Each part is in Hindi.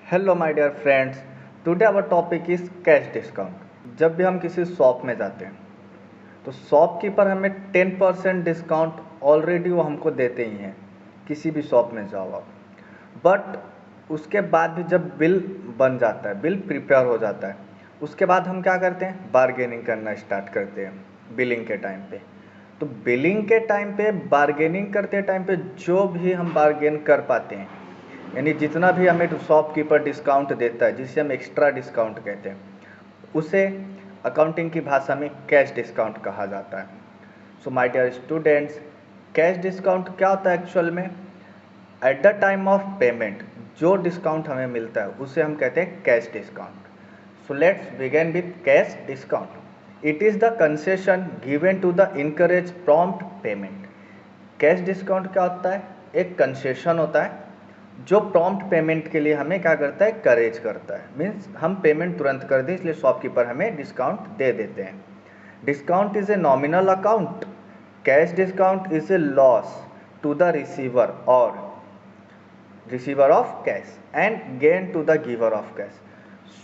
Hello my dear friends, today our topic is cash discount. जब भी हम किसी शॉप में जाते हैं तो शॉपकीपर हमें 10% डिस्काउंट ऑलरेडी वो हमको देते ही हैं, किसी भी शॉप में जाओ आप। बट उसके बाद भी जब बिल बन जाता है, बिल प्रिपेयर हो जाता है, उसके बाद हम क्या करते हैं, बार्गेनिंग करना स्टार्ट करते हैं बिलिंग के टाइम पे। तो बिलिंग के टाइम पे बार्गेनिंग करते टाइम पे जो भी हम बार्गेन कर पाते हैं, यानी जितना भी हमें शॉपकीपर डिस्काउंट देता है, जिसे हम एक्स्ट्रा डिस्काउंट कहते हैं, उसे अकाउंटिंग की भाषा में कैश डिस्काउंट कहा जाता है। So my dear students, cash discount क्या होता है एक्चुअल में? At the time of payment जो डिस्काउंट हमें मिलता है उसे हम कहते हैं cash discount. So let's begin with cash discount. It is the concession given to the encourage prompt payment. Cash discount क्या होता है? एक कंसेशन होता है जो प्रॉम्प्ट पेमेंट के लिए हमें क्या करता है, करेज करता है। मीन्स हम पेमेंट तुरंत कर दें, इसलिए शॉपकीपर हमें डिस्काउंट दे देते हैं। Discount is a nominal account. Cash discount is a loss to the receiver और receiver of cash and gain to the giver of cash.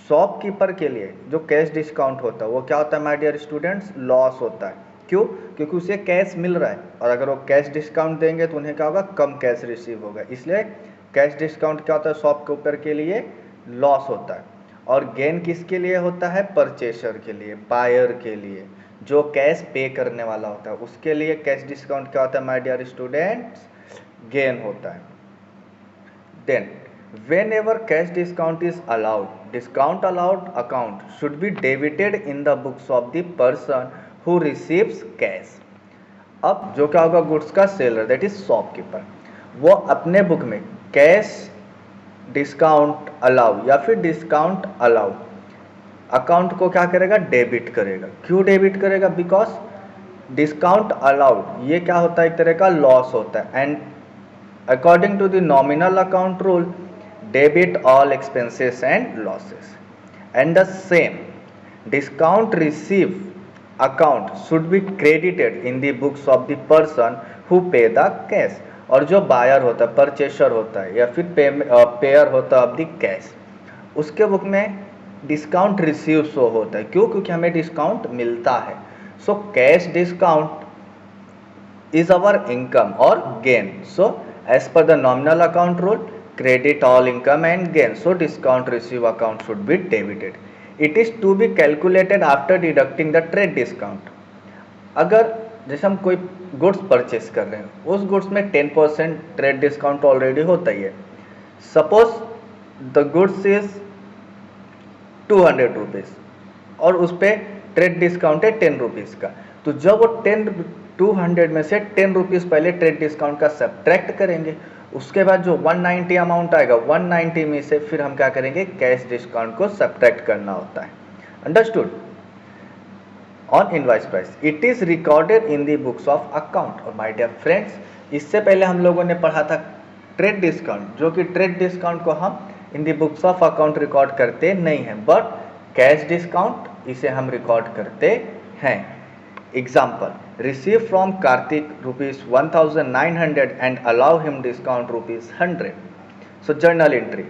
Shopkeeper के लिए जो कैश डिस्काउंट होता है वो क्या होता है माय डियर स्टूडेंट्स? लॉस होता है। क्यों? क्योंकि उसे कैश मिल रहा है और अगर वो कैश डिस्काउंट देंगे तो उन्हें क्या होगा, कम कैश रिसीव होगा। इसलिए कैश डिस्काउंट क्या होता है, शॉपकीपर के लिए लॉस होता है। और गेन किसके लिए होता है? परचेसर के लिए, बायर के लिए, जो कैश पे करने वाला होता है उसके लिए कैश डिस्काउंट क्या होता है माय डियर स्टूडेंट्स? गेन होता है। Then, whenever cash discount is allowed, discount allowed account should be debited in the books of the person who receives cash. अब जो क्या होगा, गुड्स का सेलर दैट इज शॉपकीपर, वो अपने बुक में कैश डिस्काउंट अलाउ या फिर डिस्काउंट अलाउ अकाउंट को क्या करेगा, डेबिट करेगा। क्यों डेबिट करेगा? बिकॉज डिस्काउंट अलाउड ये क्या होता है, एक तरह का लॉस होता है। And according to the nominal account rule, debit all expenses and losses. And the same discount receive account should be credited in the books of the person who pay the cash. और जो बायर होता है, परचेसर होता है या फिर पेयर होता है ऑफ द कैश, उसके बुक में डिस्काउंट रिसीव शो होता है। क्यों? क्योंकि हमें डिस्काउंट मिलता है। So cash discount is our income or gain. So as per the nominal account rule, credit all income and gain. So discount receive account should be debited. It is to be calculated after deducting the trade discount. अगर जैसे हम कोई गुड्स परचेस कर रहे हैं, उस गुड्स में 10% ट्रेड डिस्काउंट ऑलरेडी होता ही है। Suppose the goods is 200 rupees और उस पर ट्रेड डिस्काउंट है 10 रुपीज़ का। तो जब वो 200 में से 10 रुपीज़ पहले ट्रेड डिस्काउंट का सब्ट्रैक्ट करेंगे, उसके बाद जो 190 अमाउंट आएगा, 190 में से फिर हम क्या करेंगे, कैश डिस्काउंट को सब्ट्रैक्ट करना होता है। Understood? On invoice price it is recorded in the books of account. और माय डियर फ्रेंड्स, इससे पहले हम लोगों ने पढ़ा था ट्रेड डिस्काउंट, जो कि ट्रेड डिस्काउंट को हम in the books of account record करते नहीं हैं, बट कैश डिस्काउंट इसे हम रिकॉर्ड करते हैं। Example, receive from Karthik rupees 1900 and allow him discount rupees 100. So journal entry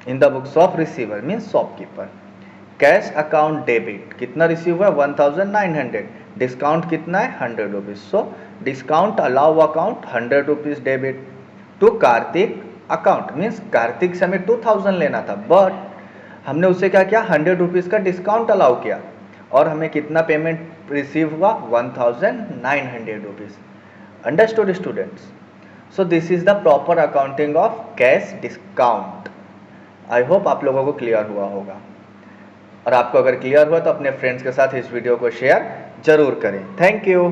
in the books of receiver means shopkeeper. Cash account debit कितना रिसीव हुआ? 1900, डिस्काउंट कितना है? 100 rupees. So discount allow account 100 rupees debit to Kartik account. Means Kartik से हमें 2000 लेना था, बट हमने उसे क्या किया, 100 रुपीज़ का डिस्काउंट अलाउ किया और हमें कितना पेमेंट रिसीव हुआ? 1900 rupees. Understood students? So this is the proper accounting of cash discount. I hope आप लोगों को क्लियर हुआ होगा, और आपको अगर क्लियर हुआ तो अपने फ्रेंड्स के साथ इस वीडियो को शेयर जरूर करें। Thank you.